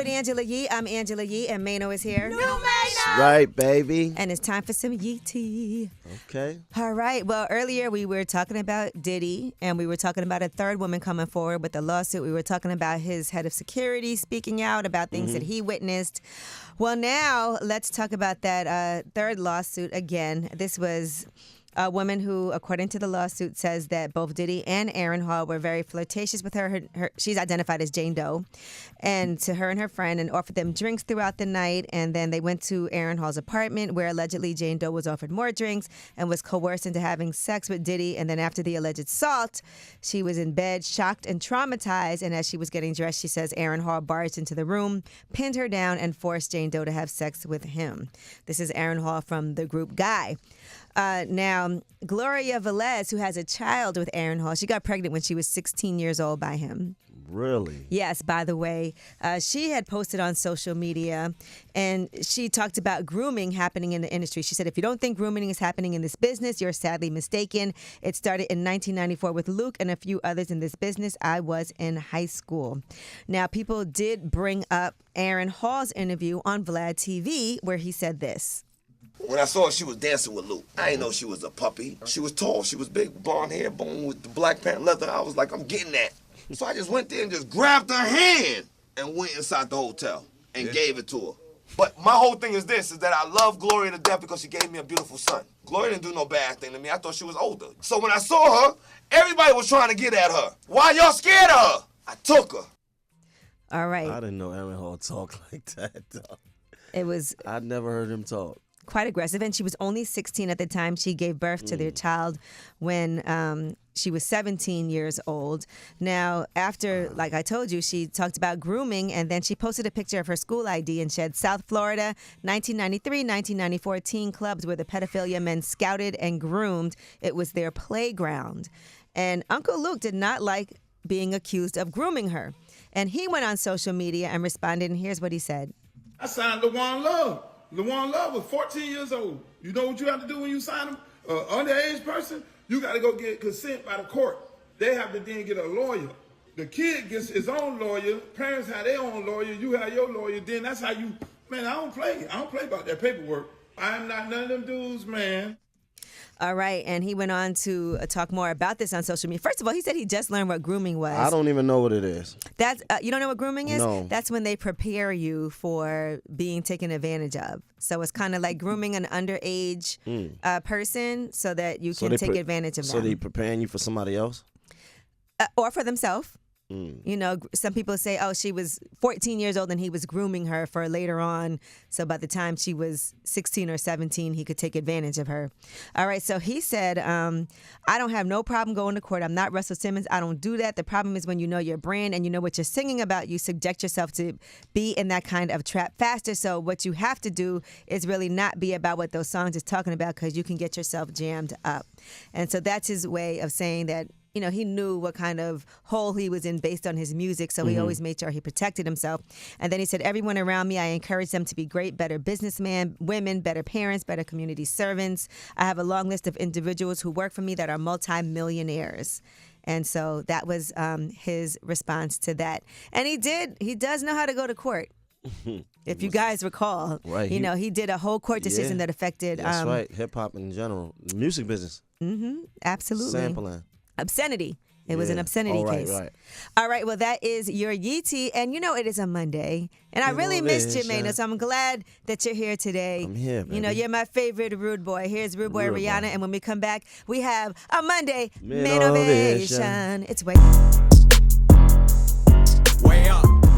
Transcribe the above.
Angela Yee. I'm Angela Yee, and Mano is here. New Mano! Right, baby. And it's time for some Yee tea. Okay. All right. Well, earlier we were talking about Diddy, and we were talking about a third woman coming forward with a lawsuit. We were talking about his head of security speaking out about things that he witnessed. Well, now let's talk about that third lawsuit again. This was a woman who, according to the lawsuit, says that both Diddy and Aaron Hall were very flirtatious with her. She's identified as Jane Doe, and to her and her friend, and offered them drinks throughout the night. And then they went to Aaron Hall's apartment, where allegedly Jane Doe was offered more drinks and was coerced into having sex with Diddy. And then after the alleged assault, she was in bed, shocked and traumatized. And as she was getting dressed, she says Aaron Hall barged into the room, pinned her down, and forced Jane Doe to have sex with him. This is Aaron Hall from the group Guy. Now, Gloria Velez, who has a child with Aaron Hall, she got pregnant when she was 16 years old by him. Really? Yes, by the way. She had posted on social media, and she talked about grooming happening in the industry. She said, if you don't think grooming is happening in this business, you're sadly mistaken. It started in 1994 with Luke and a few others in this business. I was in high school. Now, people did bring up Aaron Hall's interview on Vlad TV, where he said this. When I saw her, she was dancing with Luke. I didn't know she was a puppy. She was tall. She was big, blonde hair, bone with the black pant leather. I was like, I'm getting that. So I just went there and just grabbed her hand and went inside the hotel and gave it to her. But my whole thing is this, is that I love Gloria to death because she gave me a beautiful son. Gloria didn't do no bad thing to me. I thought she was older. So when I saw her, everybody was trying to get at her. Why y'all scared of her? I took her. All right. I didn't know Aaron Hall talk like that, though. It was I'd never heard him talk. quite aggressive, and she was only 16 at the time. She gave birth to their child when she was 17 years old. Now, after, like I told you, she talked about grooming, and then she posted a picture of her school ID and said, South Florida, 1993, 1994 teen clubs where the pedophilia men scouted and groomed. It was their playground. And Uncle Luke did not like being accused of grooming her. And he went on social media and responded, and here's what he said. I signed LaJuan Love. LaJuan Love was 14 years old. You know what you have to do when you sign him? Underage person, you got to go get consent by the court. They have to then get a lawyer. The kid gets his own lawyer. Parents have their own lawyer. You have your lawyer. Then that's how you, man, I don't play about that paperwork. I am not none of them dudes, man. All right, and he went on to talk more about this on social media. First of all, he said he just learned what grooming was. I don't even know what it is. That's you don't know what grooming is? No. That's when they prepare you for being taken advantage of. So it's kind of like grooming an underage person so that you can take advantage of them. So they preparing you for somebody else? Or for themselves. You know, some people say, oh, she was 14 years old and he was grooming her for later on. So by the time she was 16 or 17, he could take advantage of her. All right. So he said, I don't have no problem going to court. I'm not Russell Simmons. I don't do that. The problem is when you know your brand and you know what you're singing about, you subject yourself to be in that kind of trap faster. So what you have to do is really not be about what those songs is talking about, because you can get yourself jammed up. And so that's his way of saying that, you know, he knew what kind of hole he was in based on his music, so he always made sure he protected himself. And then he said, everyone around me, I encourage them to be great, better businessmen, women, better parents, better community servants. I have a long list of individuals who work for me that are multi-millionaires. And so that was his response to that. And he does know how to go to court. If you guys recall, Right, you know, he did a whole court decision that affected. That's right, hip-hop in general, the music business. Absolutely. Sampling. Obscenity. It was an obscenity case. Right. All right, well, that is your Yeetie. And you know it is a Monday. And I really missed you, Mano, so I'm glad that you're here today. I'm here, baby. You know, you're my favorite rude boy. Here's Rude Boy Rihanna. And when we come back, we have a Monday Manovation. It's way up.